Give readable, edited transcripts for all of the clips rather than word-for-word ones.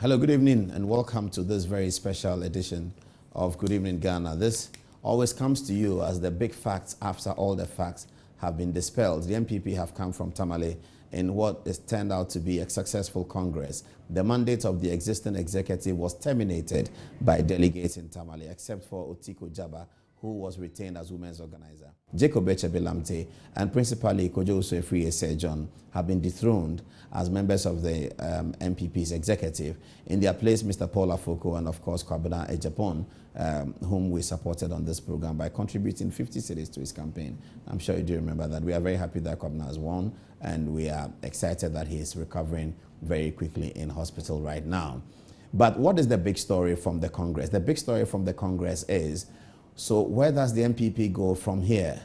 Hello, good evening, and welcome to this very special edition of Good Evening Ghana. This always comes to you as the big facts after all the facts have been dispelled. The NPP have come from Tamale in what is turned out to be a successful Congress. The mandate of the existing executive was terminated by delegates in Tamale, except for Otiko Jaba, who was retained as women's organizer. Jacob Echebelamte and principally Kojo Usofri John have been dethroned as members of the NPP's executive. In their place, Mr. Paul Afoko and, of course, Kwabena Ejapon, whom we supported on this program by contributing 50 cedis to his campaign. I'm sure you do remember that. We are very happy that Kwabena has won, and we are excited that he is recovering very quickly in hospital right now. But what is the big story from the Congress? The big story from the Congress is, so where does the NPP go from here?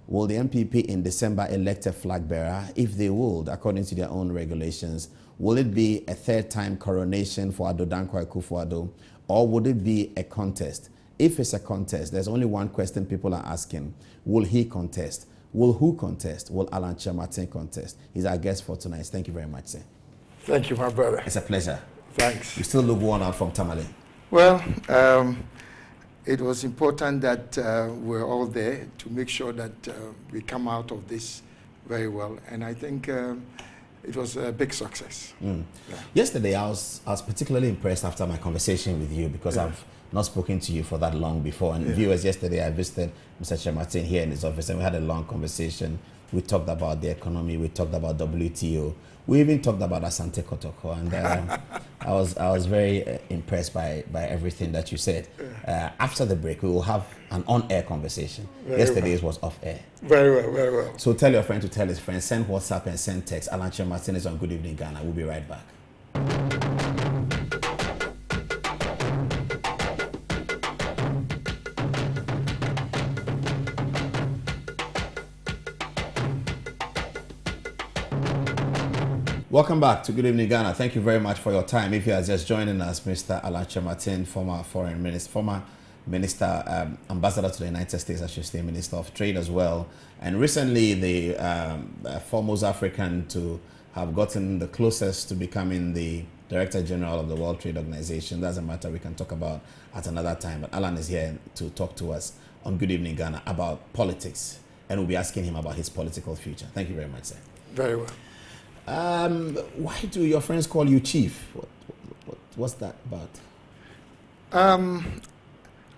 Will the NPP in December elect a flag bearer? If they would, according to their own regulations, will it be a third-time coronation for Nana Akufo Addo, or would it be a contest? If it's a contest, there's only one question people are asking. Will he contest? Will who contest? Will Alan Kyeremanten contest? He's our guest for tonight. Thank you very much, sir. Thank you, my brother. It's a pleasure. Thanks. You still look worn out from Tamale. Well, it was important that we're all there to make sure that we come out of this very well. And I think it was a big success. Yeah. Yesterday, I was particularly impressed after my conversation with you because I've not spoken to you for that long before. And viewers, yesterday I visited Mr. Kyeremanten here in his office and we had a long conversation. We talked about the economy, we talked about WTO, we even talked about Asante Kotoko, and I was very impressed by everything that you said. After the break, we will have an on-air conversation. Yesterday's was off-air. Very well, very well. So tell your friend to tell his friend, send WhatsApp and send text. Alan Kyeremanten is on Good Evening Ghana. We'll be right back. Welcome back to Good Evening Ghana. Thank you very much for your time. If you are just joining us, Mr. Alan Kyeremanten, former foreign minister, former minister, ambassador to the United States, I should say, Minister of Trade as well, and recently the foremost African to have gotten the closest to becoming the Director General of the World Trade Organization. That's a matter we can talk about at another time. But Alan is here to talk to us on Good Evening Ghana about politics, and we'll be asking him about his political future. Thank you very much, sir. Very well. Why do your friends call you Chief? What's that about?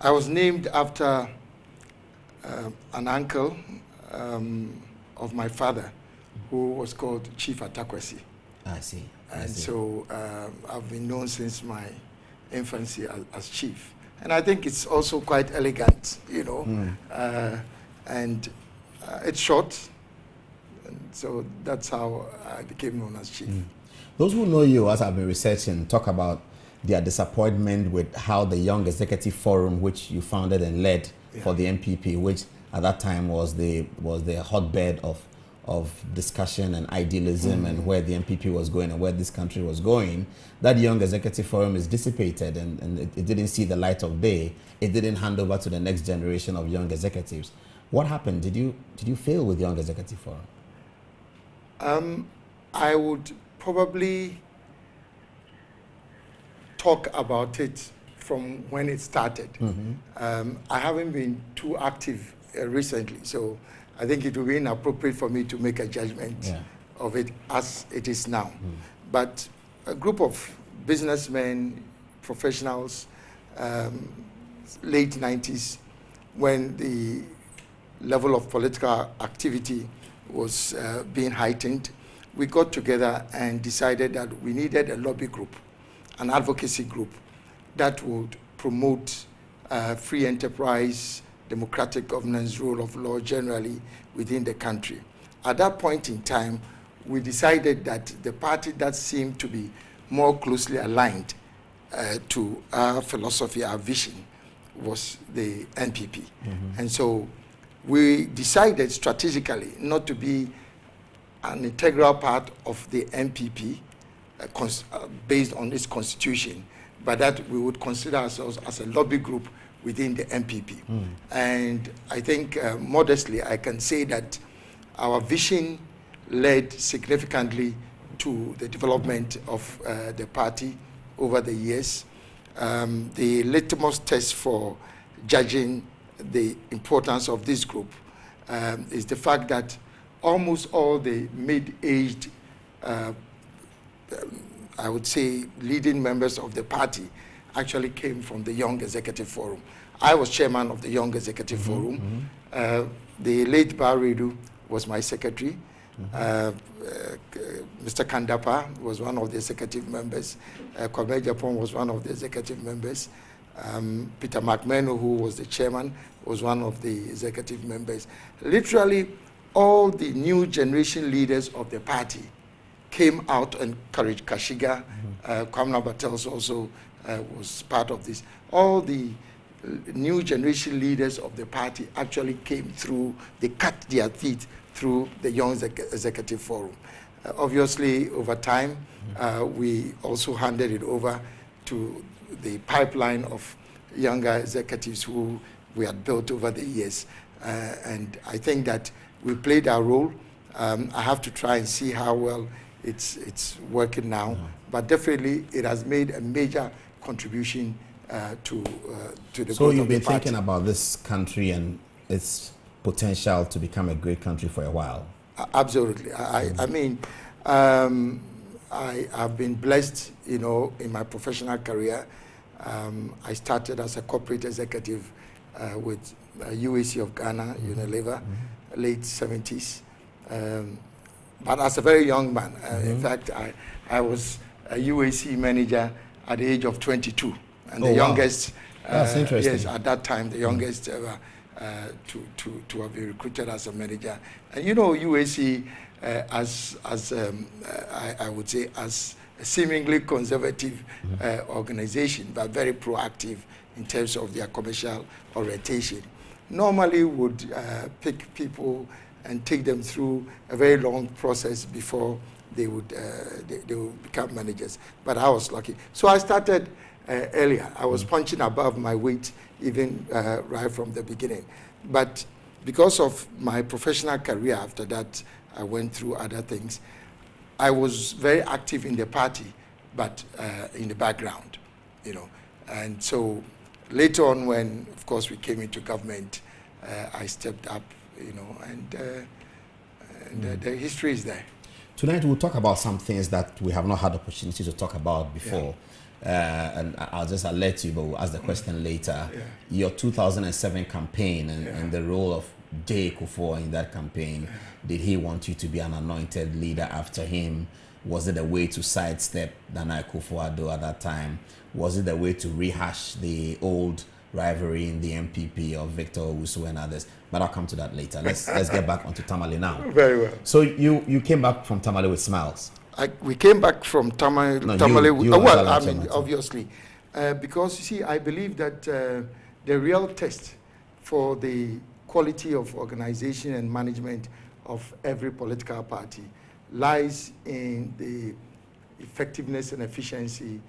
I was named after an uncle of my father who was called Chief Atakwesi. I see. So I've been known since my infancy as Chief. And I think it's also quite elegant, you know, and it's short. So that's how I became known as Chief. Those who know you, as I've been researching, talk about their disappointment with how the Young Executive Forum, which you founded and led for the NPP, which at that time was the hotbed of discussion and idealism and where the NPP was going and where this country was going, that Young Executive Forum is dissipated and it didn't see the light of day. It didn't hand over to the next generation of young executives. What happened? Did you fail with Young Executive Forum? I would probably talk about it from when it started. I haven't been too active recently, so I think it would be inappropriate for me to make a judgment of it as it is now. But a group of businessmen, professionals, late 90s, when the level of political activity was being heightened, we got together and decided that we needed a lobby group, an advocacy group that would promote free enterprise, democratic governance, rule of law generally within the country. At that point in time, we decided that the party that seemed to be more closely aligned to our philosophy, our vision, was the NPP. And so we decided strategically not to be an integral part of the NPP based on its constitution, but that we would consider ourselves as a lobby group within the NPP. And I think modestly I can say that our vision led significantly to the development of the party over the years. The litmus test for judging the importance of this group is the fact that almost all the mid-aged, I would say, leading members of the party actually came from the Young Executive Forum. I was chairman of the Young Executive Forum. The late Baredu was my secretary. Mr. Kandapa was one of the executive members. Kwame Japon was one of the executive members. Peter McMahon, who was the chairman, was one of the executive members. Literally, all the new generation leaders of the party came out and encouraged Kashiga. Kwamna Bartels also was part of this. All the new generation leaders of the party actually came through, they cut their teeth through the Young Executive Forum. Obviously, over time, we also handed it over to the pipeline of younger executives who we had built over the years. And I think that we played our role. I have to try and see how well it's working now. But definitely, it has made a major contribution to the growth of the party. So you've been thinking about this country and its potential to become a great country for a while. Absolutely. I mean, I have been blessed, you know, in my professional career. I started as a corporate executive with UAC of Ghana, Unilever, late 70s. But as a very young man, in fact, I was a UAC manager at the age of 22. And the youngest, that's interesting. Yes, at that time, the youngest ever to have been recruited as a manager. And you know, UAC, I would say, as a seemingly conservative organization, but very proactive in terms of their commercial orientation, normally would pick people and take them through a very long process before they would become managers. But I was lucky. So I started earlier. I was punching above my weight even right from the beginning. But because of my professional career after that, I went through other things. I was very active in the party, but in the background, you know. And so later on, when, of course, we came into government, I stepped up, you know, and the history is there. Tonight, we'll talk about some things that we have not had the opportunity to talk about before. And I'll just alert you, but we'll ask the question later. Your 2007 campaign and the role of J. Akufo in that campaign. Did he want you to be an anointed leader after him? Was it a way to sidestep Nana Akufo Addo at that time? Was it a way to rehash the old rivalry in the NPP of Victor Owusu and others? But I'll come to that later. Let's get back onto Tamale now. Very well. So you came back from Tamale with smiles. We came back from Tamale. Obviously, because you see, I believe that the real test for the quality of organization and management of every political party lies in the effectiveness and efficiency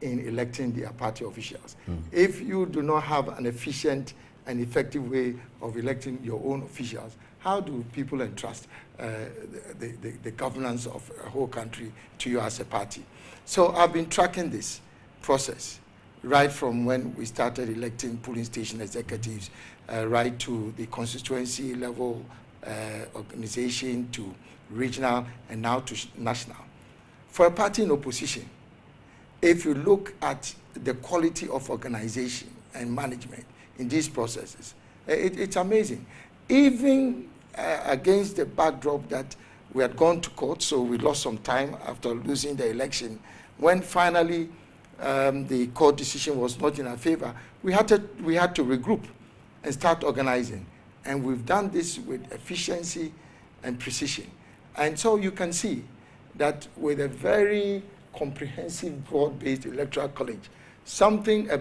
in electing their party officials. If you do not have an efficient and effective way of electing your own officials, how do people entrust the governance of a whole country to you as a party? So I've been tracking this process right from when we started electing polling station executives, right to the constituency level organization, to regional, and now to national. For a party in opposition, if you look at the quality of organization and management in these processes, it's amazing. Even against the backdrop that we had gone to court, so we lost some time after losing the election. When finally the court decision was not in our favor, we had to regroup and start organizing. And we've done this with efficiency and precision. And so you can see that with a very comprehensive, broad-based electoral college, a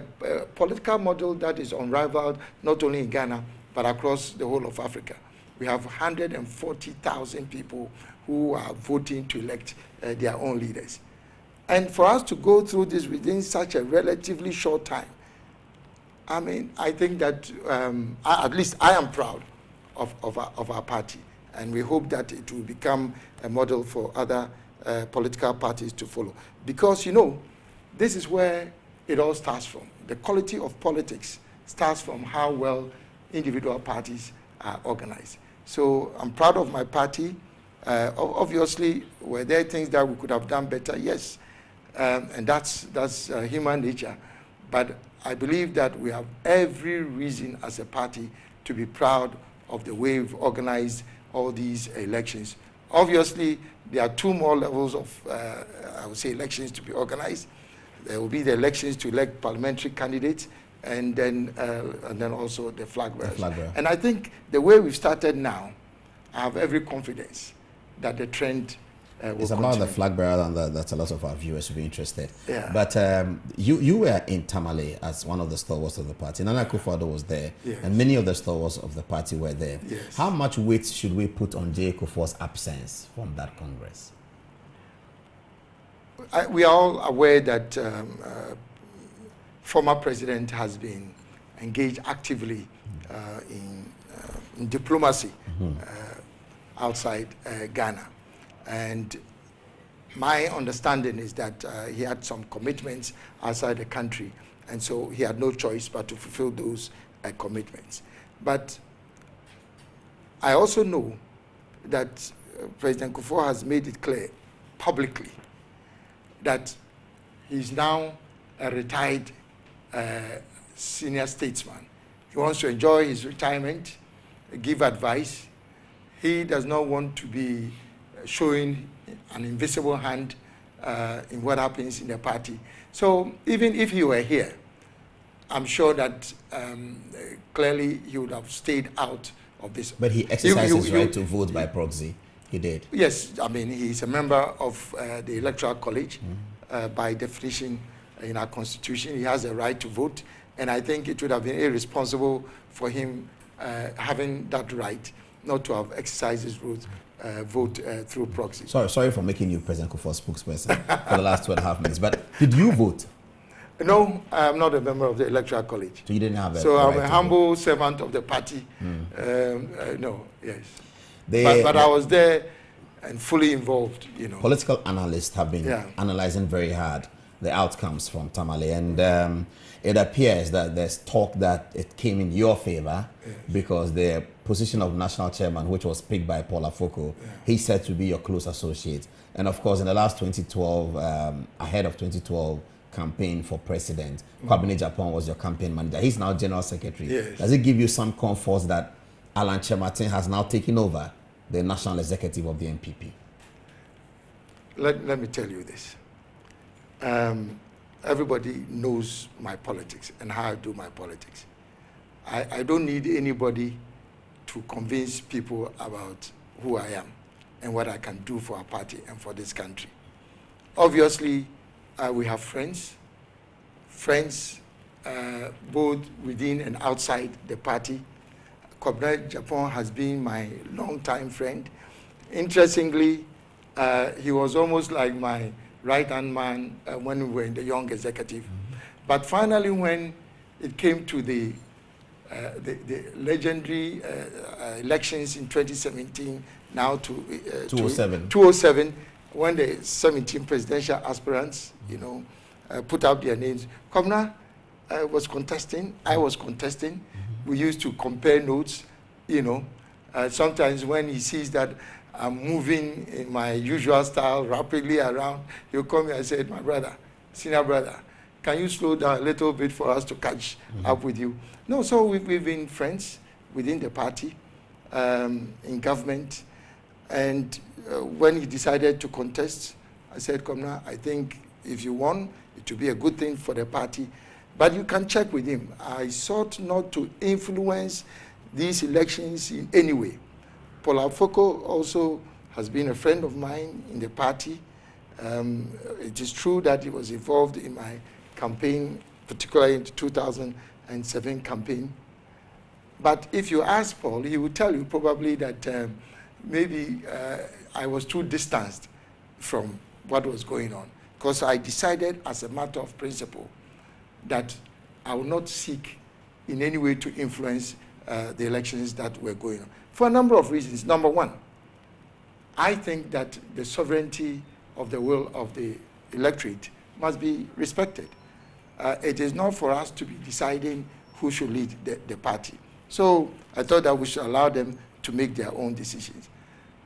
political model that is unrivaled not only in Ghana, but across the whole of Africa. We have 140,000 people who are voting to elect their own leaders. And for us to go through this within such a relatively short time, I mean, I think that at least I am proud of our party. And we hope that it will become a model for other political parties to follow. Because, you know, this is where it all starts from. The quality of politics starts from how well individual parties are organized. So I'm proud of my party. Obviously, were there things that we could have done better? Yes, and that's human nature. But I believe that we have every reason as a party to be proud of the way we've organized all these elections. Obviously, there are two more levels of, I would say, elections to be organized. There will be the elections to elect parliamentary candidates, and then also the flag bearers. And I think the way we've started now, I have every confidence that the trend will It's about continue. the flag bearer, and that a lot of our viewers will be interested. Yeah. But you were in Tamale as one of the stalwarts of the party. Nana Akufo Addo was there, Yes. and many of the stalwarts of the party were there. Yes. How much weight should we put on J. Akufo's absence from that Congress? We are all aware that former president has been engaged actively in diplomacy outside Ghana. And my understanding is that he had some commitments outside the country, and so he had no choice but to fulfill those commitments. But I also know that President Kufuor has made it clear publicly that he's now a retired senior statesman. He wants to enjoy his retirement, give advice. He does not want to be showing an invisible hand in what happens in the party. So even if he were here, I'm sure that clearly he would have stayed out of this. But he exercised his right to vote by proxy. He did. Yes, I mean, he's a member of the Electoral College. By definition in our Constitution, he has a right to vote. And I think it would have been irresponsible for him having that right not to have exercised his vote through proxy. Sorry for making you President Kufuor's spokesperson for the last 2.5 minutes. But did you vote? No, I'm not a member of the Electoral College. So you didn't have a So I'm right a to humble vote. servant of the party. No, yes. They- But I was there and fully involved, you know. Political analysts have been analyzing very hard the outcomes from Tamale, and it appears that there's talk that it came in your favor because the position of national chairman, which was picked by Paul Adom-Otchere, he's said to be your close associate. And of course, in the last 2012, ahead of 2012 campaign for president, Kwabena Japan was your campaign manager. He's now general secretary. Yes. Does it give you some comfort that Alan Kyeremanten has now taken over the national executive of the NPP? Let me tell you this. Everybody knows my politics and how I do my politics. I don't need anybody to convince people about who I am and what I can do for our party and for this country. Obviously, we have friends both within and outside the party. Kwabena Japan has been my longtime friend. Interestingly, he was almost like my right-hand man when we were in the Young Executive. But finally, when it came to the legendary elections in 2017, now to 2007, when the 17 presidential aspirants, you know, put out their names, Kwabena was contesting, I was contesting. We used to compare notes, you know. Sometimes when he sees that I'm moving in my usual style rapidly around, he'll call me and say, my brother, senior brother, can you slow down a little bit for us to catch up with you? No, so we've been friends within the party, in government. And when he decided to contest, I said, Kwabena, I think if you won, it would be a good thing for the party. But you can check with him. I sought not to influence these elections in any way. Paul Adom-Otchere also has been a friend of mine in the party. It is true that he was involved in my campaign, particularly in the 2007 campaign. But if you ask Paul, he will tell you probably that maybe I was too distanced from what was going on, because I decided as a matter of principle that I will not seek in any way to influence the elections that were going on, for a number of reasons. Number one, I think that the sovereignty of the will of the electorate must be respected. It is not for us to be deciding who should lead the party. So I thought that we should allow them to make their own decisions.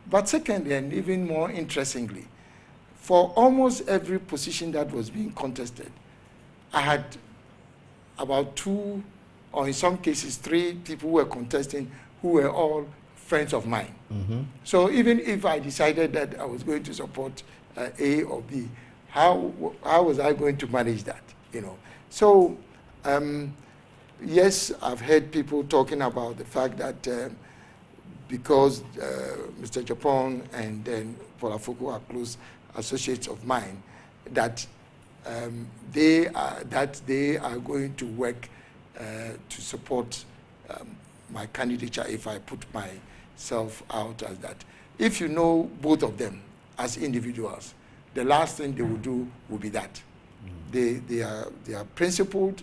But secondly, and even more interestingly, for almost every position that was being contested, I had about 2, or in some cases 3 people who were contesting who were all friends of mine. Mm-hmm. So even if I decided that I was going to support A or B, how was I going to manage that? You know. So yes, I've heard people talking about the fact that because Mr. Japan and then Paul Adom-Otchere are close associates of mine, that they are going to work to support my candidature if I put myself out as that. If you know both of them as individuals, the last thing they will do will be that. They are principled.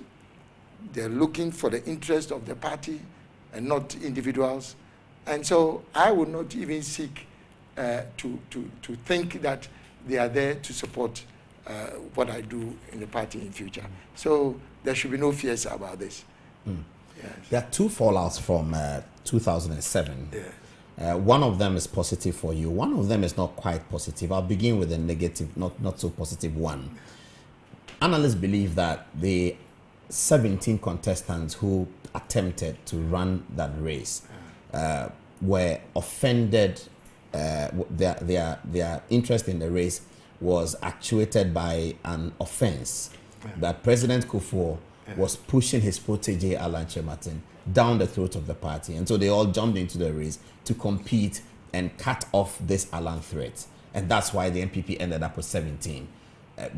They're looking for the interest of the party and not individuals. And so I would not even seek to think that they are there to support what I do in the party in future. So there should be no fears about this. Yes. There are 2 fallouts from 2007. Yeah. One of them is positive for you. One of them is not quite positive. I'll begin with the negative, not so positive one. Analysts believe that the 17 contestants who attempted to run that race were offended. Their interest in the race was actuated by an offense that President Kufuor was pushing his protege Alan Kyeremanten down the throat of the party, and so they all jumped into the race to compete and cut off this Alan threat, and that's why the NPP ended up with 17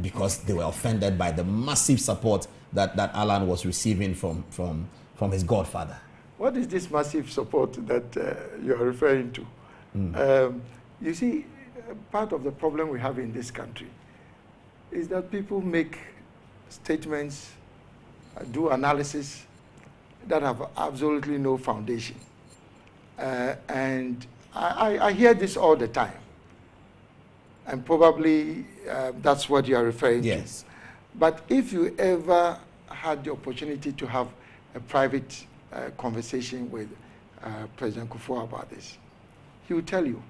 because they were offended by the massive support that Alan was receiving from his godfather. What is this massive support that you're referring to? You see, part of the problem we have in this country is that people make statements, do analysis that have absolutely no foundation. And I hear this all the time. And probably that's what you are referring to. But if you ever had the opportunity to have a private conversation with President Kufuor about this, he will tell you.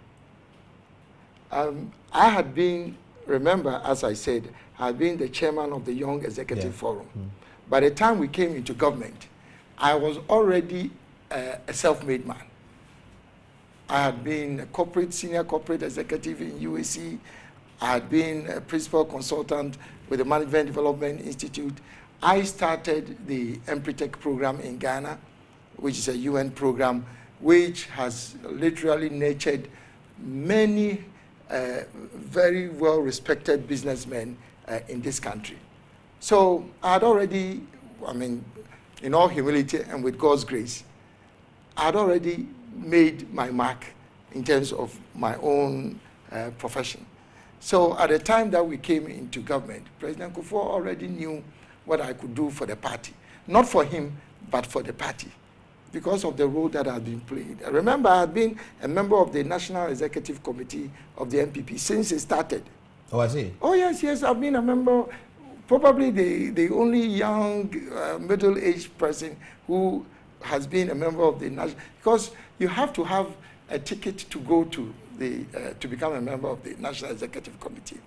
I had been, remember, as I said, I had been the chairman of the Young Executive Forum. By the time we came into government, I was already a self-made man. I had been a senior corporate executive in UAC. I had been a principal consultant with the Management Development Institute. I started the MPTEC program in Ghana, which is a UN program, which has literally nurtured many very well-respected businessmen in this country. So I had already, I mean, in all humility and with God's grace, I had already made my mark in terms of my own profession. So at the time that we came into government, President Kufuor already knew what I could do for the party. Not for him, but for the party, because of the role that had been played. I remember I had been a member of the National Executive Committee of the NPP since it started. Oh, I see. Oh, yes, I've been a member, probably the only young, middle-aged person who has been a member of the national, because you have to have a ticket to go to the, to become a member of the National Executive Committee.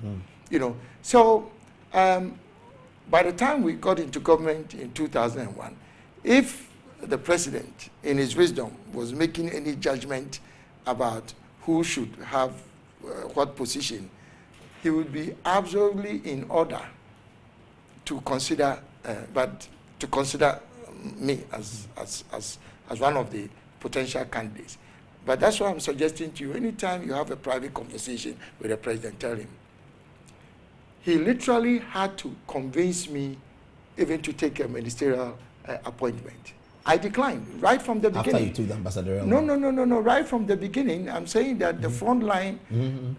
You know, so by the time we got into government in 2001, if the president, in his wisdom, was making any judgment about who should have what position, he would be absolutely in order to consider, me as one of the potential candidates. But that's why I'm suggesting to you, anytime you have a private conversation with the president, tell him. He literally had to convince me even to take a ministerial appointment. I declined right from the beginning. After you took the ambassadorial? No. Right from the beginning, I'm saying that the frontline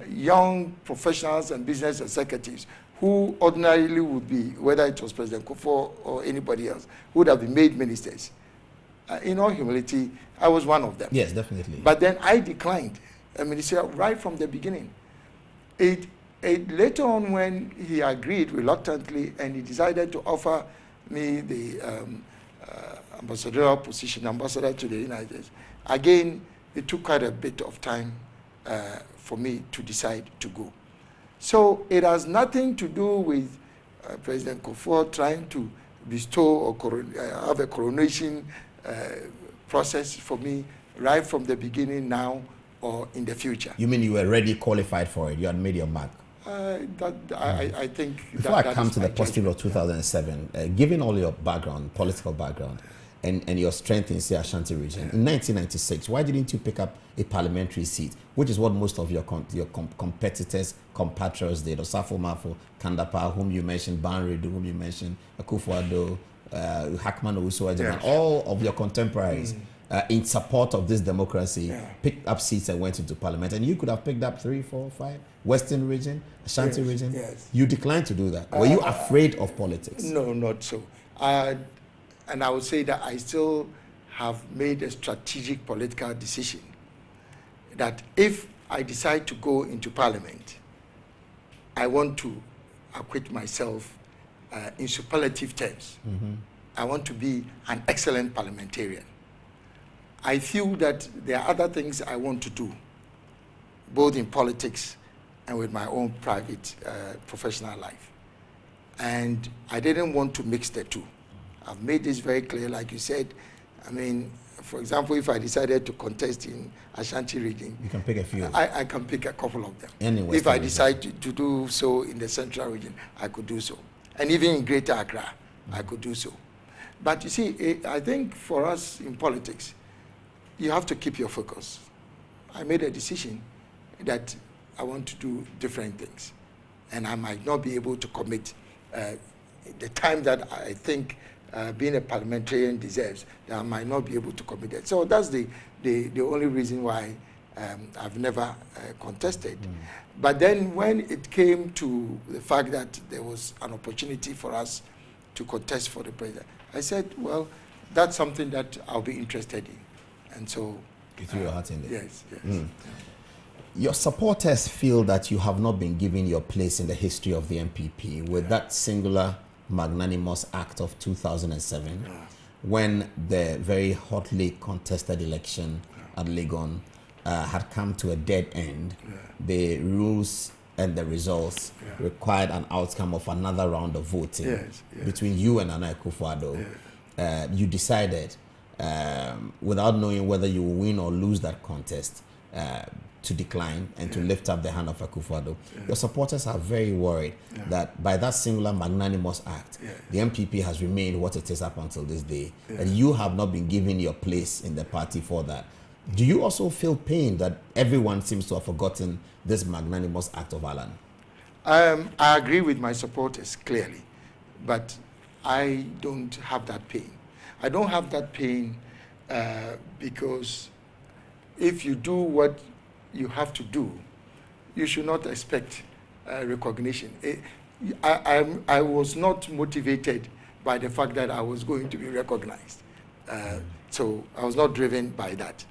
young professionals and business executives who ordinarily would be, whether it was President Kufuor or anybody else, would have been made ministers. In all humility, I was one of them. Yes, definitely. But then I declined a ministerial right from the beginning. later on, when he agreed reluctantly and he decided to offer me the ambassadorial position, ambassador to the United States, again, it took quite a bit of time for me to decide to go. So it has nothing to do with President Kufuor trying to bestow or have a coronation process for me right from the beginning, now or in the future. You mean you were already qualified for it? You had made your mark? I think before I come to the positive of 2007, given all your background, political background, and your strength in the Ashanti region, in 1996, why didn't you pick up a parliamentary seat, which is what most of your competitors, compatriots did? Osafo Mafo, Kandapa, whom you mentioned, Banredu, whom you mentioned, Akufo Addo, Hackman Owusu-Agyemang, all of your contemporaries in support of this democracy picked up seats and went into parliament. And you could have picked up 3, 4, 5, Western region, Ashanti region. Yes. You declined to do that. Were you afraid of politics? No, not so. And I would say that I still have made a strategic political decision that if I decide to go into parliament, I want to acquit myself in superlative terms. I want to be an excellent parliamentarian. I feel that there are other things I want to do, both in politics and with my own private professional life. And I didn't want to mix the two. I've made this very clear, like you said. I mean, for example, if I decided to contest in Ashanti region, you can pick a few. I can pick a couple of them. If I decide to do so in the central region, I could do so. And even in Greater Accra, I could do so. But you see, I think for us in politics, you have to keep your focus. I made a decision that I want to do different things. And I might not be able to commit the time that I think being a parliamentarian deserves, that I might not be able to commit it. So that's the only reason why I've never contested. But then when it came to the fact that there was an opportunity for us to contest for the president, I said, well, that's something that I'll be interested in. And so... You threw your heart in there. Yes, yes. Your supporters feel that you have not been given your place in the history of the NPP with that singular magnanimous act of 2007, when the very hotly contested election at Legon had come to a dead end. The rules and the results required an outcome of another round of voting between you and Nana Akufo Addo. You decided, without knowing whether you will win or lose that contest, to decline and to lift up the hand of Akufo Addo. Your supporters are very worried that by that singular magnanimous act, the NPP has remained what it is up until this day, and you have not been given your place in the party for that. Do you also feel pain that everyone seems to have forgotten this magnanimous act of Alan? I agree with my supporters, clearly, but I don't have that pain. I don't have that pain because if you do what you have to do, you should not expect recognition. I was not motivated by the fact that I was going to be recognized. So I was not driven by that.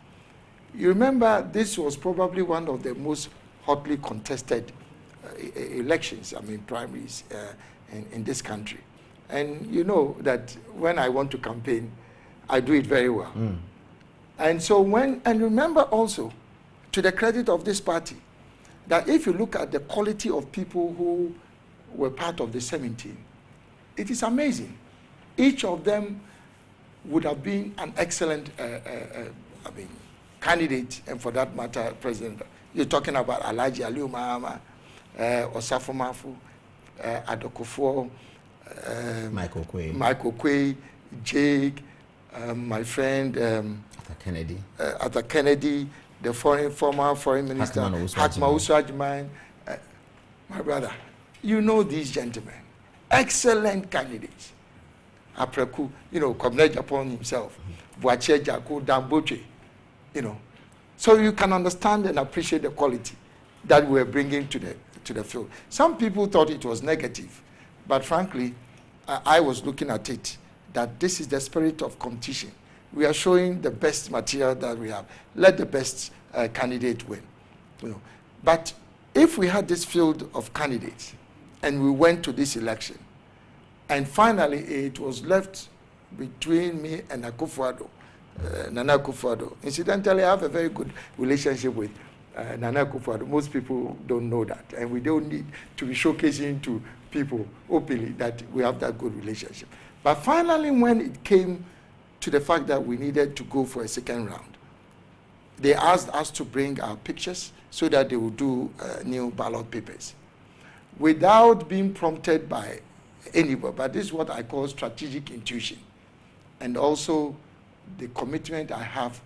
You remember, this was probably one of the most hotly contested elections, I mean primaries in this country. And you know that when I want to campaign, I do it very well. And so and remember also, to the credit of this party, that if you look at the quality of people who were part of the 17, it is amazing. Each of them would have been an excellent candidate, and for that matter, president. You're talking about Alhaji Aliu Mahama, Osafo Mafo, Adokufo, Michael Quay, Jake, my friend Arthur Kennedy, the former foreign minister, Hackman Owusu-Agyemang, my brother. You know these gentlemen, excellent candidates. Apreku, Kobne Japan himself, Boakye Jaku, Damboche, So you can understand and appreciate the quality that we're bringing to the field. Some people thought it was negative, but frankly, I was looking at it that this is the spirit of competition. We are showing the best material that we have. Let the best candidate win. But if we had this field of candidates and we went to this election, and finally it was left between me and Akufo Addo, Nana Akufo Addo. Incidentally, I have a very good relationship with Nana Akufo Addo. Most people don't know that, and we don't need to be showcasing to people openly that we have that good relationship. But finally, when it came to the fact that we needed to go for a second round, they asked us to bring our pictures so that they would do new ballot papers without being prompted by anybody. But this is what I call strategic intuition, and also the commitment I have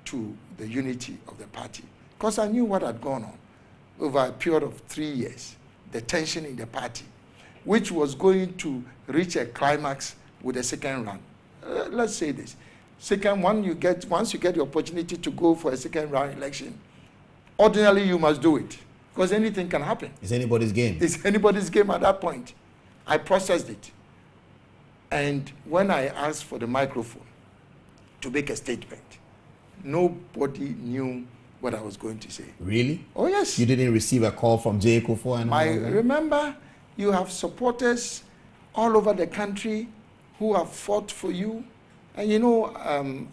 to the unity of the party. Because I knew what had gone on over a period of 3 years, the tension in the party, which was going to reach a climax with the second round. Let's say this. Second one, once you get the opportunity to go for a second round election, ordinarily you must do it, because anything can happen. It's anybody's game. It's anybody's game at that point. I processed it. And when I asked for the microphone to make a statement, nobody knew what I was going to say. Really? Oh, yes. You didn't receive a call from J. Akufo and all that? Remember, you have supporters all over the country who have fought for you. And you know,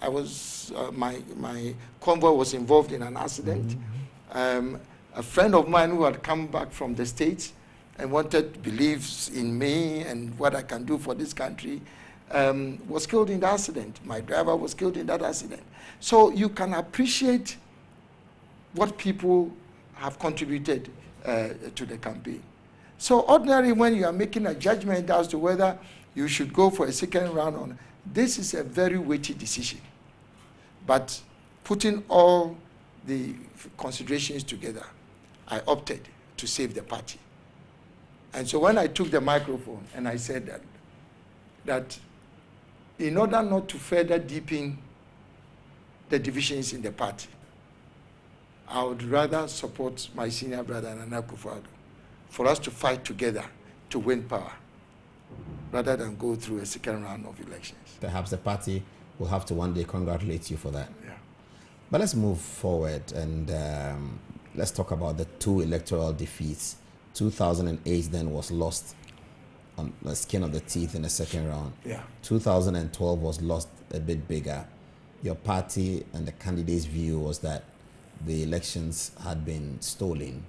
I was my convoy was involved in an accident. A friend of mine who had come back from the States and believes in me and what I can do for this country, was killed in the accident. My driver was killed in that accident. So you can appreciate what people have contributed to the campaign. So ordinarily, when you are making a judgment as to whether you should go for a second round on, this is a very weighty decision. But putting all the considerations together, I opted to save the party. And so when I took the microphone and I said that in order not to further deepen the divisions in the party, I would rather support my senior brother, Nana Akufo Addo, for us to fight together to win power, rather than go through a second round of elections. Perhaps the party will have to one day congratulate you for that. Yeah. But let's move forward and let's talk about the two electoral defeats. 2008 then was lost on the skin of the teeth in the second round. Yeah. 2012 was lost a bit bigger. Your party and the candidate's view was that the elections had been stolen,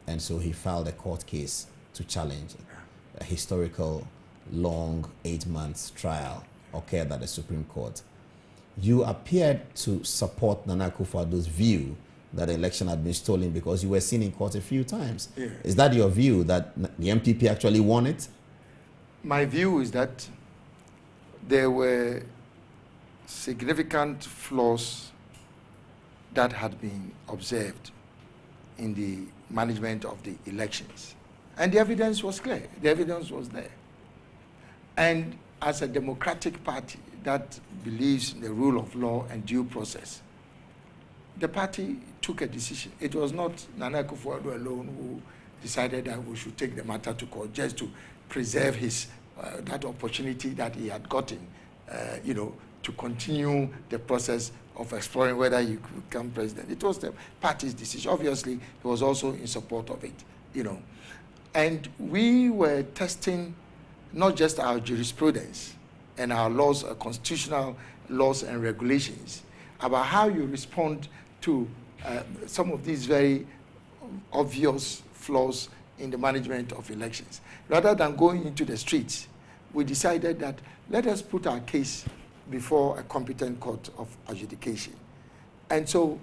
and so he filed a court case to challenge a historical long 8 months trial occurred at the Supreme Court. You appeared to support Nana Akufo Addo's view that the election had been stolen because you were seen in court a few times. Yeah. Is that your view, that the MPP actually won it? My view is that there were significant flaws that had been observed in the management of the elections. And the evidence was clear. The evidence was there. And as a democratic party that believes in the rule of law and due process, the party took a decision. It was not Nana Akufo Addo alone who decided that we should take the matter to court just to preserve his that opportunity that he had gotten, to continue the process of exploring whether he could become president. It was the party's decision. Obviously, he was also in support of it, And we were testing not just our jurisprudence and our laws, constitutional laws and regulations, about how you respond to some of these very obvious flaws in the management of elections. Rather than going into the streets, we decided that let us put our case before a competent court of adjudication. And so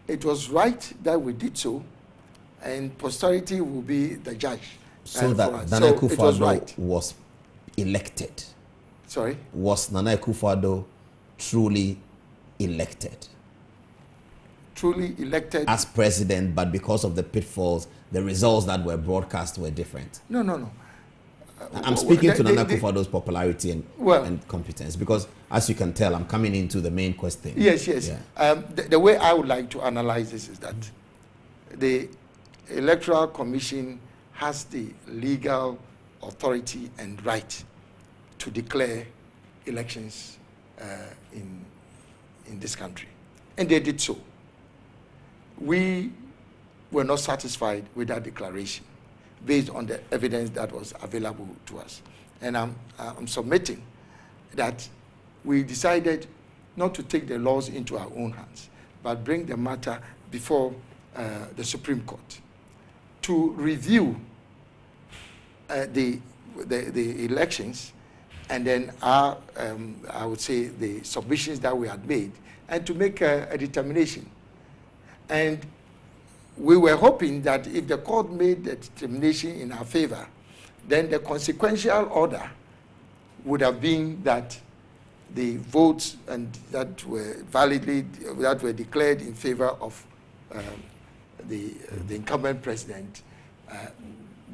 it was right that we did so, and posterity will be the judge. So that Nana Akufo Addo was elected. Sorry? Was Nana Akufo Addo truly elected? Truly elected as president, but because of the pitfalls, the results that were broadcast were different. No. I'm speaking to Nana Akufo Addo's popularity and competence, because as you can tell, I'm coming into the main question. Yes. Yeah. The way I would like to analyze this is that the Electoral Commission has the legal authority and right to declare elections in this country, and they did so. We were not satisfied with that declaration based on the evidence that was available to us. And I'm submitting that we decided not to take the laws into our own hands, but bring the matter before the Supreme Court to review the elections, and then I would say the submissions that we had made, and to make a determination. And we were hoping that if the court made the determination in our favor, then the consequential order would have been that the votes and that were declared in favor of the incumbent president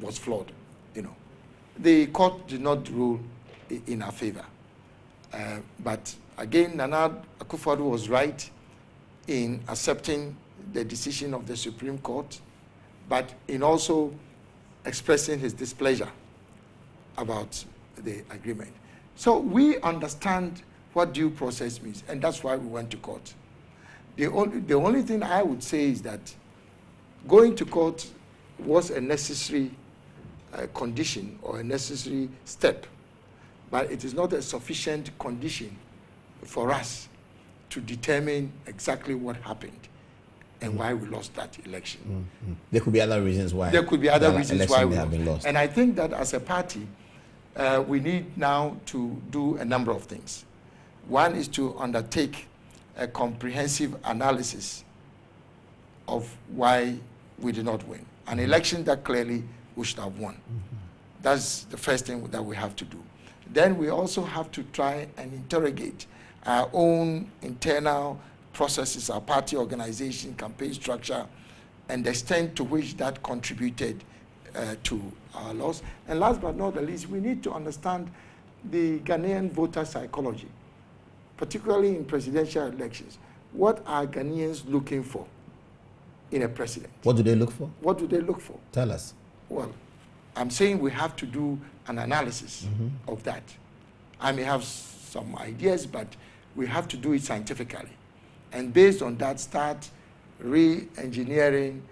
was flawed. The court did not rule in our favor. But again, Nana Akufo Addo was right in accepting the decision of the Supreme Court, but in also expressing his displeasure about the agreement. So we understand what due process means, and that's why we went to court. The only thing I would say is that going to court was a necessary condition or a necessary step, but it is not a sufficient condition for us to determine exactly what happened and why we lost that election. There could be other reasons why. There could be other reasons why we have been lost. And I think that as a party, we need now to do a number of things. One is to undertake a comprehensive analysis of why we did not win. An election that clearly we should have won. That's the first thing that we have to do. Then we also have to try and interrogate our own internal processes, our party organization, campaign structure, and the extent to which that contributed to our loss. And last but not the least, we need to understand the Ghanaian voter psychology, particularly in presidential elections. What are Ghanaians looking for in a president? What do they look for? What do they look for? Tell us. Well, I'm saying we have to do an analysis of that. I may have some ideas, but we have to do it scientifically. And based on that, start re-engineering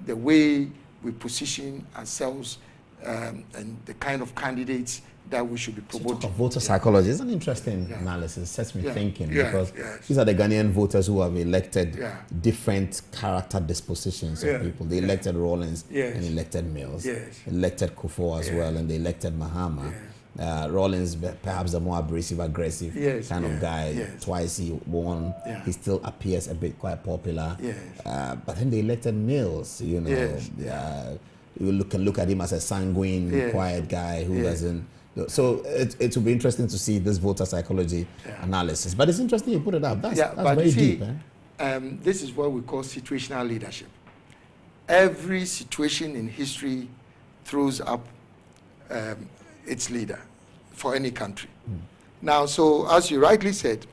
the way we position ourselves and the kind of candidates that we should be promoting. Voter psychology is an interesting analysis. It sets me thinking because these are the Ghanaian voters who have elected different character dispositions of people. They elected Rawlings and elected Mills, elected Kufuor as well, and they elected Mahama. Rawlings, perhaps the more abrasive, aggressive kind of guy. Twice he won. He still appears a bit quite popular. But then they elected Mills, you know. You can look at him as a sanguine, quiet guy who doesn't. So it will be interesting to see this voter psychology analysis. But it's interesting you put it up. That's very deep. This is what we call situational leadership. Every situation in history throws up its leader for any country. Now, so as you rightly said,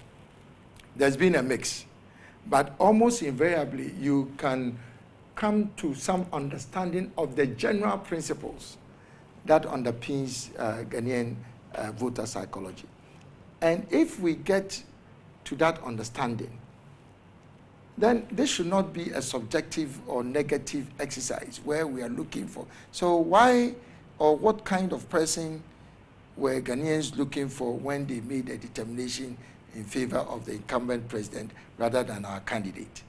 there's been a mix. But almost invariably, you can come to some understanding of the general principles that underpins Ghanaian voter psychology. And if we get to that understanding, then this should not be a subjective or negative exercise where we are looking for. So why or what kind of person were Ghanaians looking for when they made a determination in favor of the incumbent president rather than our candidate?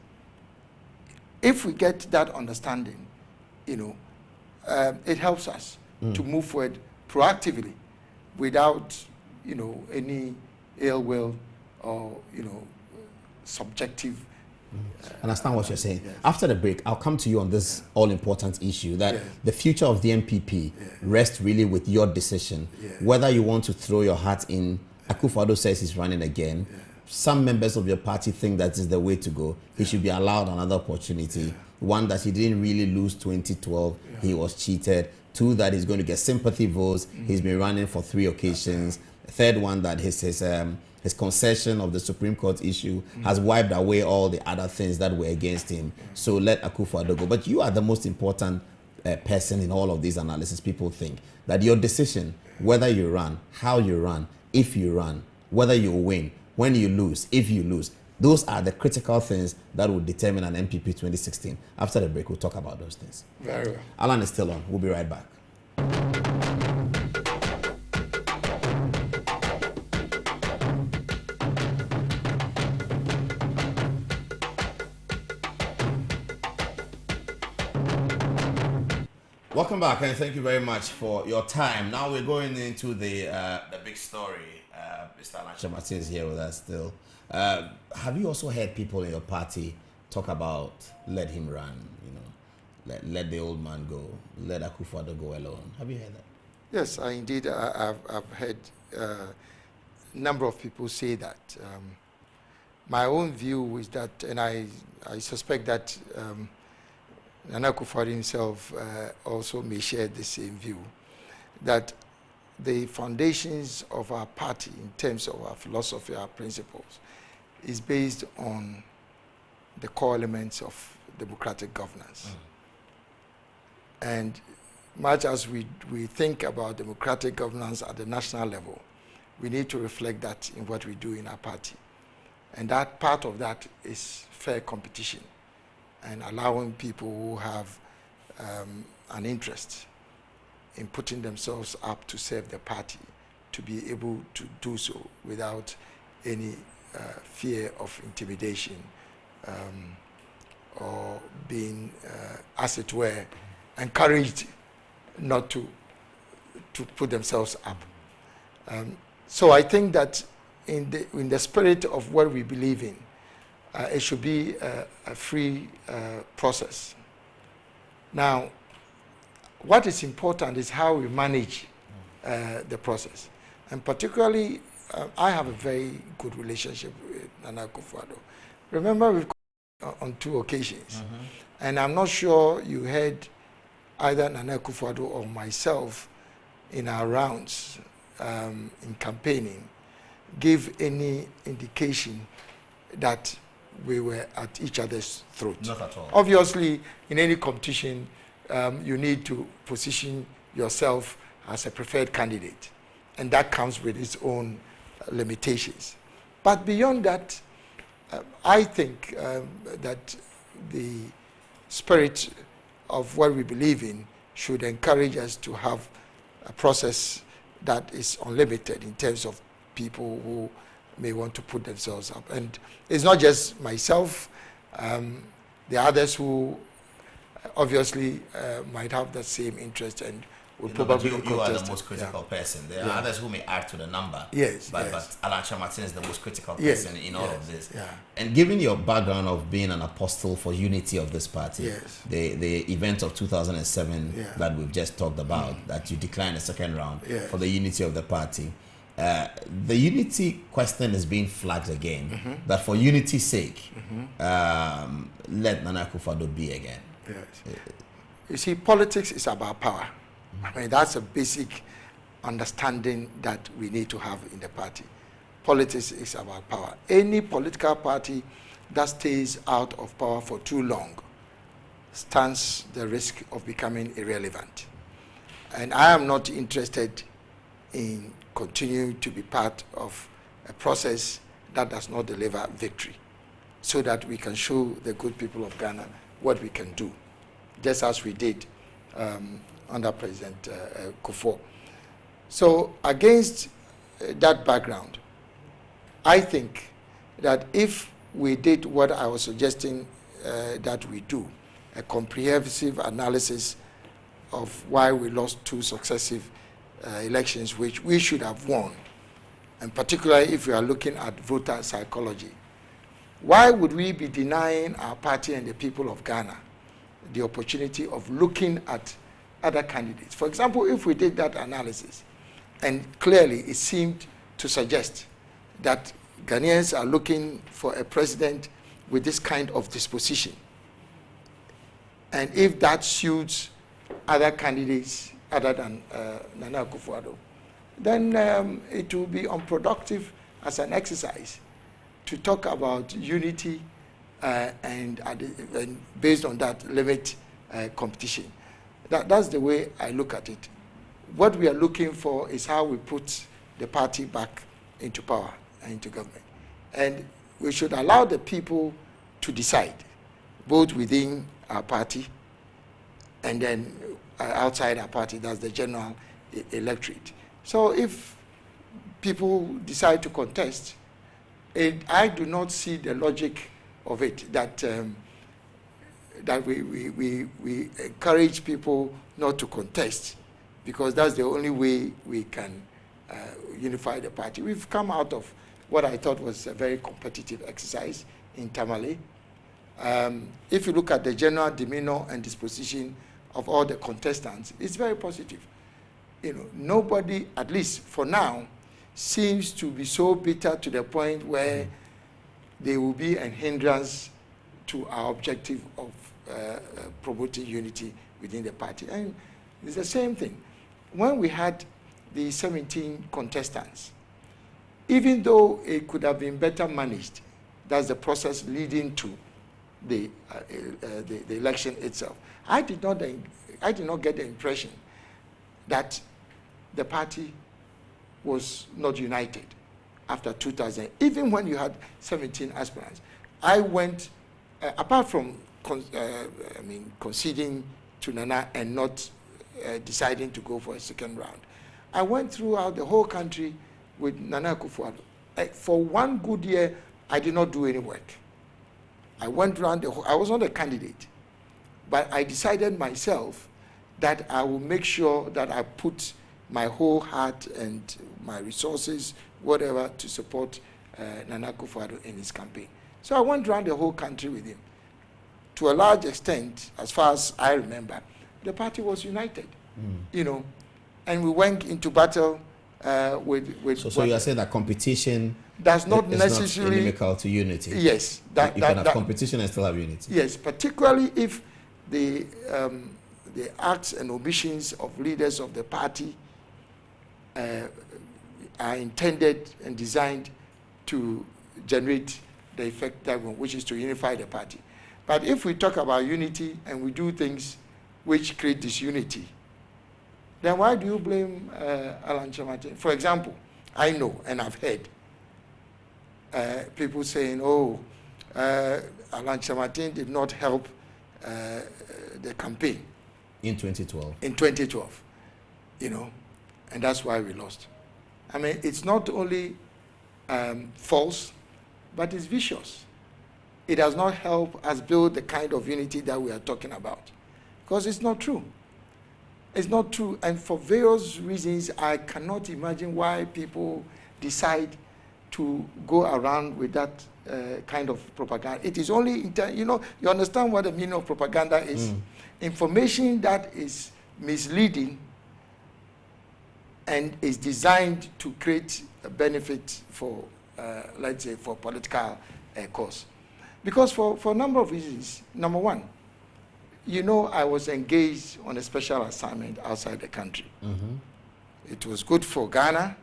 If we get that understanding, it helps us to move forward proactively without, any ill will or, subjective. I understand what you're saying. After the break, I'll come to you on this all-important issue that the future of the NPP rests really with your decision, whether you want to throw your hat in. Akufo Addo says he's running again. Some members of your party think that is the way to go. He should be allowed another opportunity. One, that he didn't really lose 2012. He was cheated. Two, that he's going to get sympathy votes. He's been running for 3 occasions. Third one, that his concession of the Supreme Court issue has wiped away all the other things that were against him. So let Akufo Addo go. But you are the most important person in all of these analysis. People think that your decision, whether you run, how you run, if you run, whether you win, when you lose, if you lose, Those are the critical things that will determine an NPP 2016. After the break, we'll talk about those things. Very well. Alan is still on. We'll be right back. Welcome back, and thank you very much for your time. Now we're going into the big story. Mr. Alan Kyeremanten is here with us still. Have you also heard people in your party talk about let him run, you know, let the old man go, let Akufo Addo go alone? Have you heard that? Yes, I've heard a number of people say that. My own view is that, and I suspect that Nana Akufo Addo himself also may share the same view, that the foundations of our party in terms of our philosophy, our principles, is based on the core elements of democratic governance. And much as we think about democratic governance at the national level, we need to reflect that in what we do in our party. And that part of that is fair competition and allowing people who have an interest in putting themselves up to serve the party to be able to do so without any fear of intimidation or being, as it were, encouraged not to put themselves up. So I think that in the spirit of what we believe in, it should be a free process. Now, what is important is how we manage the process. And particularly, I have a very good relationship with Nana Akufo Addo. Remember, we've come on 2 occasions. And I'm not sure you heard either Nana Akufo Addo or myself in our rounds in campaigning give any indication that we were at each other's throat. Not at all. Obviously, in any competition, you need to position yourself as a preferred candidate, and that comes with its own limitations. But beyond that, I think that the spirit of what we believe in should encourage us to have a process that is unlimited in terms of people who may want to put themselves up. And it's not just myself, the others who obviously might have the same interest and would probably you are the most critical person. There are others who may add to the number. Yes, but Alan Kyeremanten is the most critical person in all of this. Yeah. And given your background of being an apostle for unity of this party, the event of 2007 that we've just talked about, that you declined the second round for the unity of the party, the unity question is being flagged again, that for unity's sake, let Nana Akufo Addo be again. Yes. You see, politics is about power. I mean, that's a basic understanding that we need to have in the party. Politics is about power. Any political party that stays out of power for too long stands the risk of becoming irrelevant. And I am not interested in continuing to be part of a process that does not deliver victory, so that we can show the good people of Ghana what we can do, just as we did under President Kufuor. So against that background, I think that if we did what I was suggesting that we do, a comprehensive analysis of why we lost 2 successive elections, which we should have won, and particularly if we are looking at voter psychology, why would we be denying our party and the people of Ghana the opportunity of looking at other candidates? For example, if we did that analysis, and clearly it seemed to suggest that Ghanaians are looking for a president with this kind of disposition, and if that suits other candidates other than Nana Akufo Addo, then it will be unproductive as an exercise to talk about unity and based on that limit competition. That's the way I look at it. What we are looking for is how we put the party back into power and into government. And we should allow the people to decide, both within our party and then outside our party, that's the general electorate. So if people decide to contest, I do not see the logic of it, that that we encourage people not to contest, because that's the only way we can unify the party. We've come out of what I thought was a very competitive exercise in Tamale. If you look at the general demeanor and disposition of all the contestants, it's very positive. You know, nobody, at least for now, seems to be so bitter to the point where they will be a hindrance to our objective of promoting unity within the party. And it's the same thing. When we had the 17 contestants, even though it could have been better managed, that's the process leading to the election itself. I did not get the impression that the party was not united after 2000. Even when you had 17 aspirants, I went, apart from conceding to Nana and not deciding to go for a second round, I went throughout the whole country with Nana Akufo Addo. For one good year, I did not do any work. I went around the whole, I was not a candidate, but I decided myself that I will make sure that I put my whole heart and my resources, whatever, to support Nana Akufo Addo in his campaign. So I went around the whole country with him. To a large extent, as far as I remember, the party was united, you know, and we went into battle with So you are saying that competition does not necessarily inimical to unity? Yes. You can have competition and still have unity? Yes, particularly if the acts and omissions of leaders of the party are intended and designed to generate the effect that we want, which is to unify the party. But if we talk about unity and we do things which create disunity, then why do you blame Alan Kyeremanten? For example, I know and I've heard people saying, oh, Alan Kyeremanten did not help the campaign. In 2012? In 2012, you know, and that's why we lost. I mean, it's not only false, but it's vicious. It does not help us build the kind of unity that we are talking about, because it's not true. It's not true, and for various reasons, I cannot imagine why people decide to go around with that kind of propaganda. It is only, you know, you understand what the meaning of propaganda is. Information that is misleading and is designed to create a benefit for, let's say, for political cause. Because for a number of reasons. Number one, you know, I was engaged on a special assignment outside the country. It was good for Ghana.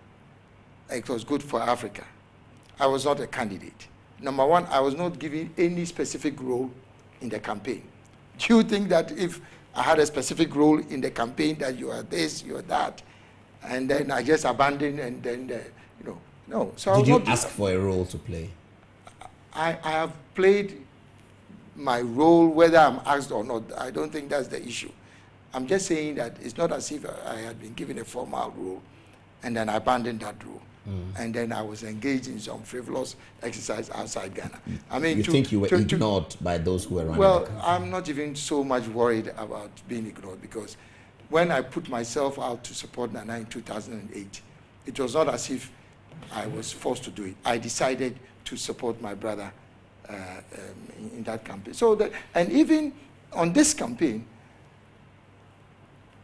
It was good for Africa. I was not a candidate. Number one, I was not given any specific role in the campaign. Do you think that if I had a specific role in the campaign that you are this, you are that, and then I just abandoned and then, you know, no. So did you ask for a role to play? I have played my role, whether I'm asked or not. I don't think that's the issue. I'm just saying that it's not as if I had been given a formal role and then I abandoned that role. And then I was engaged in some frivolous exercise outside Ghana. I mean, you think you were ignored by those who were running the country? Well, I'm not even so much worried about being ignored, because when I put myself out to support Nana in 2008, it was not as if I was forced to do it. I decided to support my brother in that campaign. So and even on this campaign,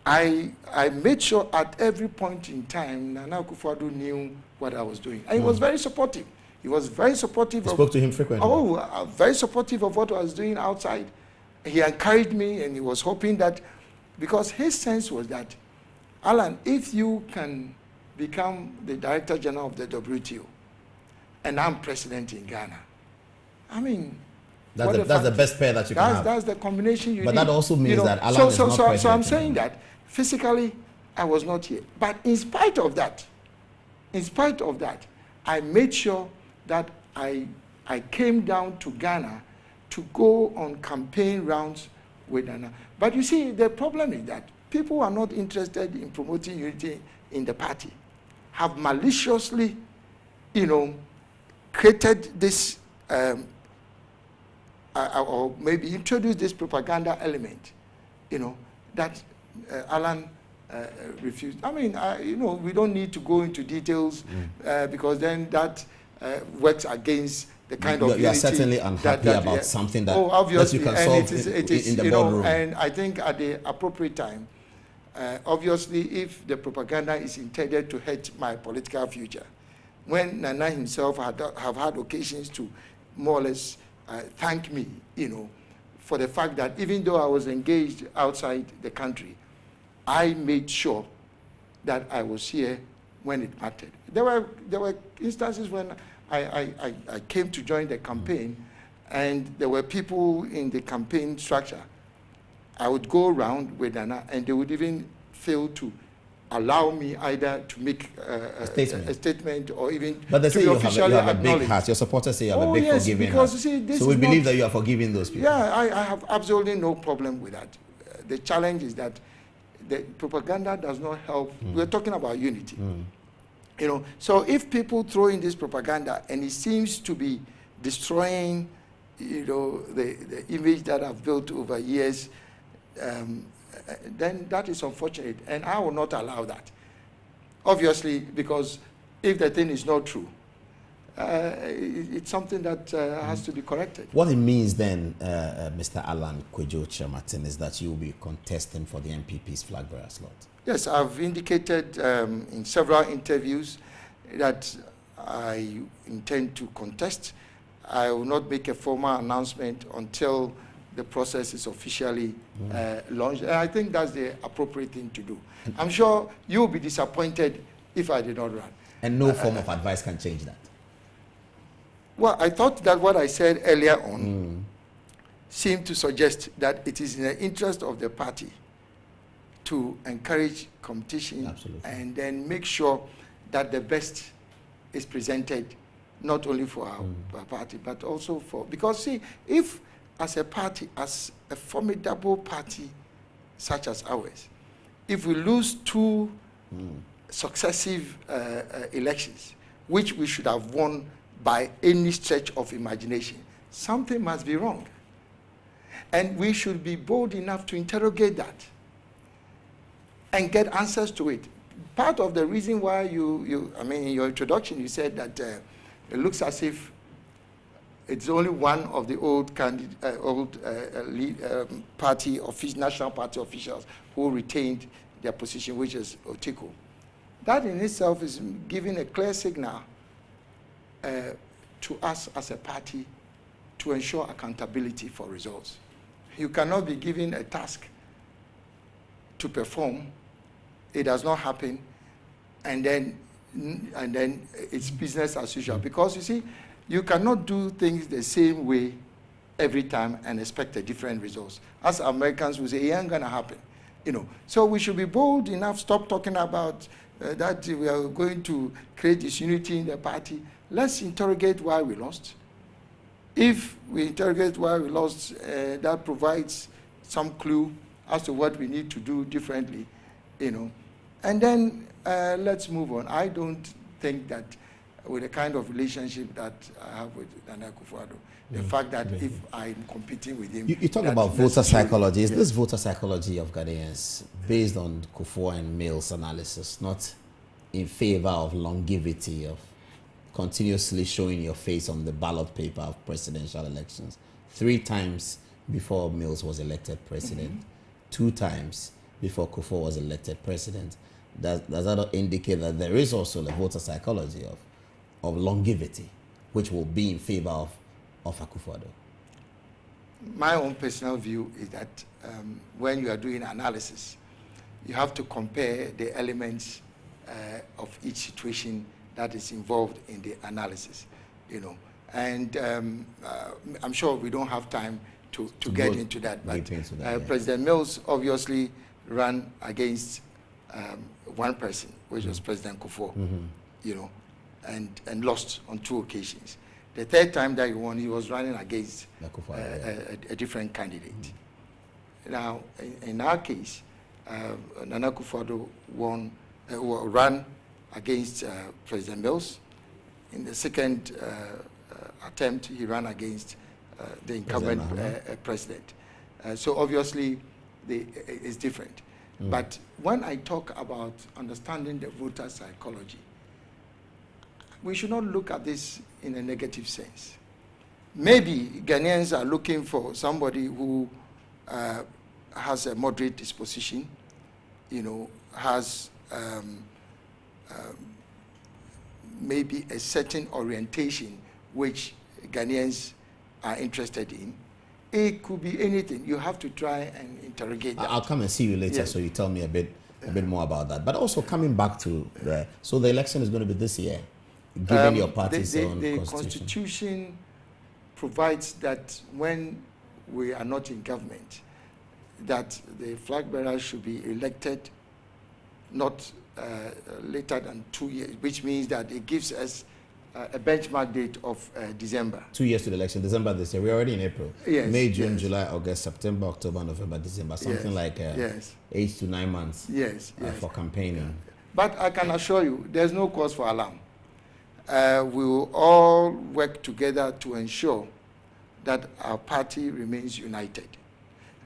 I made sure at every point in time, Nana Akufo Addo knew what I was doing. And he was very supportive. He was very supportive. You spoke to him frequently? Oh, very supportive of what I was doing outside. He encouraged me, and he was hoping that, because his sense was that, Alan, if you can become the Director General of the WTO, and I'm president in Ghana, I mean, that's the best pair that you can have. That's the combination you need. But that also means that Alan is not president. So I'm saying that physically, I was not here. But in spite of that, I made sure that I I came down to Ghana to go on campaign rounds with Nana. But you see, the problem is that people who are not interested in promoting unity in the party have maliciously, created this, or maybe introduced this propaganda element, that Alan refused. I mean, we don't need to go into details because then that works against the kind of unity. You are certainly unhappy about something that, obviously, that you can solve it is, in the boardroom. And I think at the appropriate time, obviously, if the propaganda is intended to hurt my political future, when Nana himself have had occasions to more or less thank me, for the fact that even though I was engaged outside the country, I made sure that I was here when it mattered. There were instances when I came to join the campaign, and there were people in the campaign structure. I would go around with Nana, and they would even fail to allow me either to make a statement or even but they to say be you officially have a big heart. Your supporters say you have a big forgiving heart. So we believe that you are forgiving those people. Yeah, I have absolutely no problem with that. The challenge is that the propaganda does not help. We're talking about unity. So if people throw in this propaganda and it seems to be destroying, the image that I've built over years, then that is unfortunate, and I will not allow that. Obviously, because if the thing is not true, it's something that has to be corrected. What it means then, Mr. Alan Kyeremanten, is that you will be contesting for the NPP's flag bearer slot. Yes, I've indicated in several interviews that I intend to contest. I will not make a formal announcement until the process is officially launched. And I think that's the appropriate thing to do. I'm sure you will be disappointed if I did not run. And no form of advice can change that. Well, I thought that what I said earlier on seemed to suggest that it is in the interest of the party to encourage competition. Absolutely. And then make sure that the best is presented, not only for our party, but also for, because see, if as a party, as a formidable party such as ours, if we lose two successive elections, which we should have won by any stretch of imagination, something must be wrong. And we should be bold enough to interrogate that and get answers to it. Part of the reason why I mean, in your introduction, you said that it looks as if it's only one of the old party national party officials who retained their position, which is Otiko. That in itself is giving a clear signal to us as a party to ensure accountability for results. You cannot be given a task to perform, it does not happen, and then it's business as usual. Because you see, you cannot do things the same way every time and expect a different results. As Americans will say, it ain't gonna happen. So we should be bold enough, stop talking about that we are going to create this unity in the party. Let's interrogate why we lost. If we interrogate why we lost, that provides some clue as to what we need to do differently, And then let's move on. I don't think that with the kind of relationship that I have with Nana Akufo Addo, the fact that if I'm competing with him... You talk about voter psychology. Is this voter psychology of Ghanaians based on Kufuor and Mills' analysis, not in favor of longevity, of continuously showing your face on the ballot paper of presidential elections? 3 times before Mills was elected president, 2 times before Kufuor was elected president. Does that indicate that there is also the voter psychology of longevity, which will be in favor of Akufo Addo? My own personal view is that when you are doing analysis, you have to compare the elements of each situation that is involved in the analysis, And I'm sure we don't have time to get into that. But President Mills obviously ran against one person, which was President Kufuor, and lost on 2 occasions. The third time that he won, he was running against a different candidate. Now, in our case, Nana Akufo Addo ran against President Mills. In the second attempt, he ran against the incumbent president. So obviously, it's different. But when I talk about understanding the voter psychology, we should not look at this in a negative sense. Maybe Ghanaians are looking for somebody who has a moderate disposition, has maybe a certain orientation which Ghanaians are interested in. It could be anything. You have to try and interrogate that. I'll come and see you later, so you tell me a bit more about that. But also coming back to so the election is going to be this year, given your party's own the constitution provides that when we are not in government, that the flag bearer should be elected not later than 2 years, which means that it gives us a benchmark date of December. 2 years to the election, December this year. We're already in April. Yes, May, June, July, August, September, October, November, December. Something like 8 to 9 months for campaigning. But I can assure you, there's no cause for alarm. We will all work together to ensure that our party remains united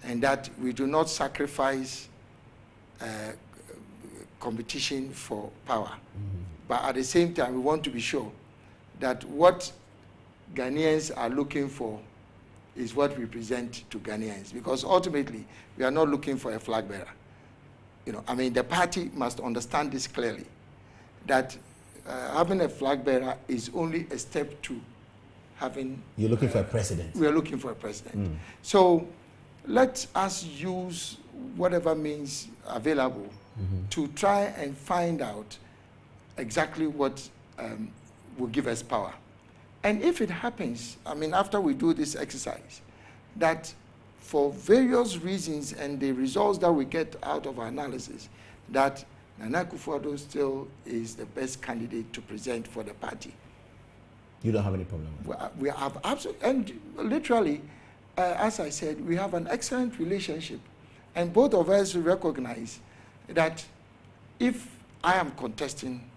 and that we do not sacrifice competition for power. But at the same time, we want to be sure that what Ghanaians are looking for is what we present to Ghanaians, because ultimately we are not looking for a flag bearer. The party must understand this clearly, that having a flag bearer is only a step to having... You're looking for a president. We are looking for a president. So let us use whatever means available to try and find out exactly what will give us power. And if it happens, after we do this exercise, that for various reasons and the results that we get out of our analysis, that Nana Akufo Addo still is the best candidate to present for the party. You don't have any problem with that? We have absolutely, and literally, as I said, we have an excellent relationship. And both of us recognize that if I am contesting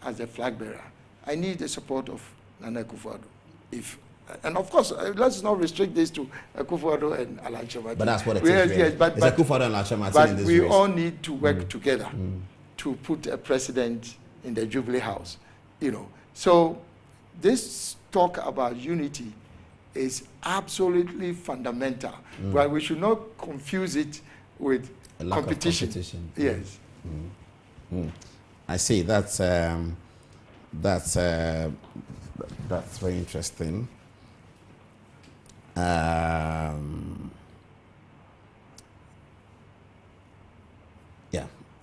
as a flag bearer, I need the support of Nana Akufo Addo. And of course, let's not restrict this to Akufo Addo and Alan Kyeremanten. But that's what it is. Yes, but Akufo Addo and Alan Kyeremanten but in this we race. all need to work together to put a president in the Jubilee House. So this talk about unity is absolutely fundamental. But we should not confuse it with a lack competition. Of competition. Yes. I see. That's very interesting. Yeah.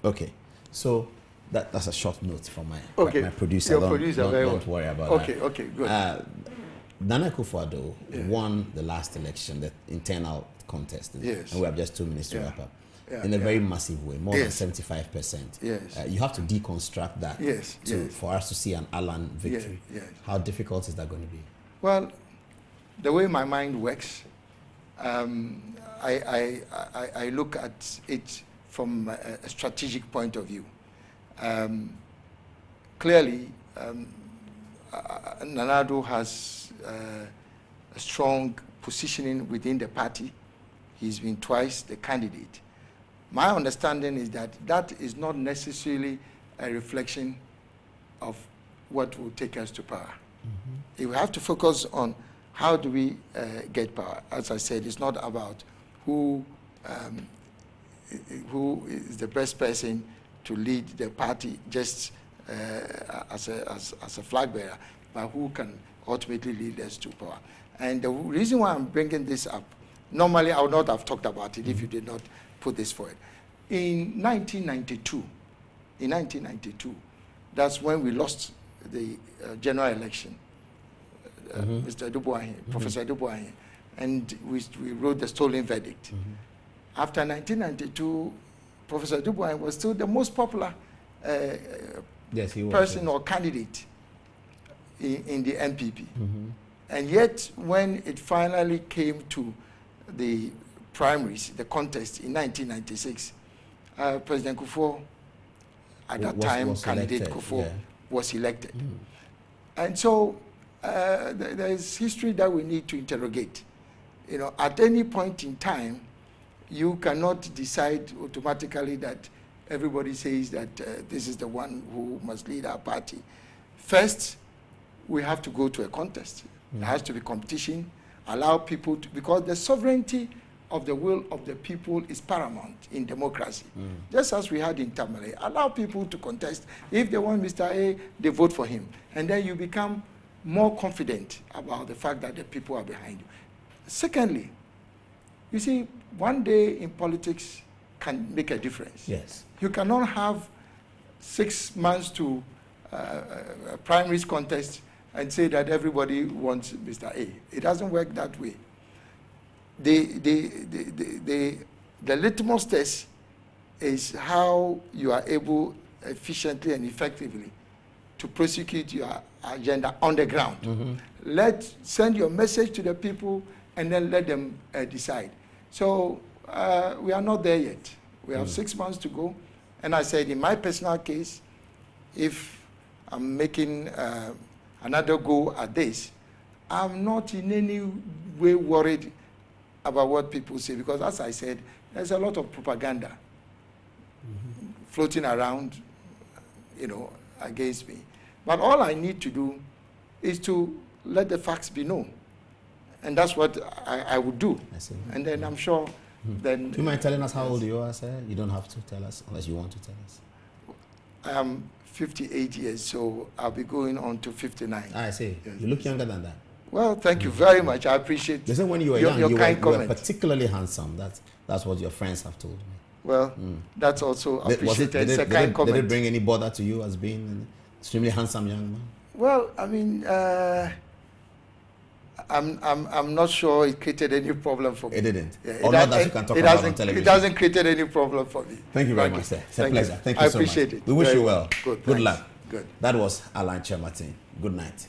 Okay. So that's a short note from my producer. Your producer. Don't worry about that. Okay. Good. Nana Akufo Addo won the last election, the internal contest, and we have just 2 minutes to wrap up. In a very massive way, more than 75%. Yes. You have to deconstruct that for us to see an Alan victory. Yes. How difficult is that going to be? Well, the way my mind works, I look at it from a strategic point of view. Clearly, Nana Addo has a strong positioning within the party. He's been twice the candidate. My understanding is that that is not necessarily a reflection of what will take us to power. We have to focus on how do we get power. As I said, it's not about who is the best person to lead the party just as a flag bearer, but who can ultimately lead us to power. And the reason why I'm bringing this up, normally I would not have talked about it if you did not put this forward. In 1992, that's when we lost the general election. Mr. Addo-Otchere, Professor Addo-Otchere, and we wrote the stolen verdict. After 1992, Professor Addo-Otchere was still the most popular person or candidate in the NPP. And yet, when it finally came to the primaries, the contest in 1996, President Akufo, at that time, candidate Akufo, was elected. And so there is history that we need to interrogate. You know, at any point in time, you cannot decide automatically that everybody says that this is the one who must lead our party. First, we have to go to a contest. There has to be competition, allow people to, because the sovereignty of the will of the people is paramount in democracy. Just as we had in Tamale, allow people to contest. If they want Mr. A, they vote for him. And then you become more confident about the fact that the people are behind you. Secondly, you see, one day in politics can make a difference. Yes. You cannot have 6 months to a primaries contest and say that everybody wants Mr. A. It doesn't work that way. The litmus test is how you are able efficiently and effectively to prosecute your agenda on the ground. Send your message to the people and then let them decide. So we are not there yet. We have 6 months to go. And I said, in my personal case, if I'm making another go at this, I'm not in any way worried about what people say, because as I said, there's a lot of propaganda floating around, you know, against me. But all I need to do is to let the facts be known. And that's what I would do. I see. And then I'm sure then... Do you mind telling us how old you are, sir? You don't have to tell us unless you want to tell us. I am 58 years, so I'll be going on to 59. I see. Yes. You look younger than that. Well, thank you very much. I appreciate They said when you were your young, you kind were comment. particularly handsome. That's what your friends have told me. Well, that's also appreciated. It's a kind comment. Did it bring any bother to you as being an extremely handsome young man? Well, I mean, I'm not sure it created any problem for me. It didn't. Yeah, Or not that you can talk about on television. It doesn't create any problem for me. Thank you very much, sir. It's a pleasure. Thank you so much. I appreciate it. We wish you well. Good Luck. Good. That was Alan Kyeremanten. Good night.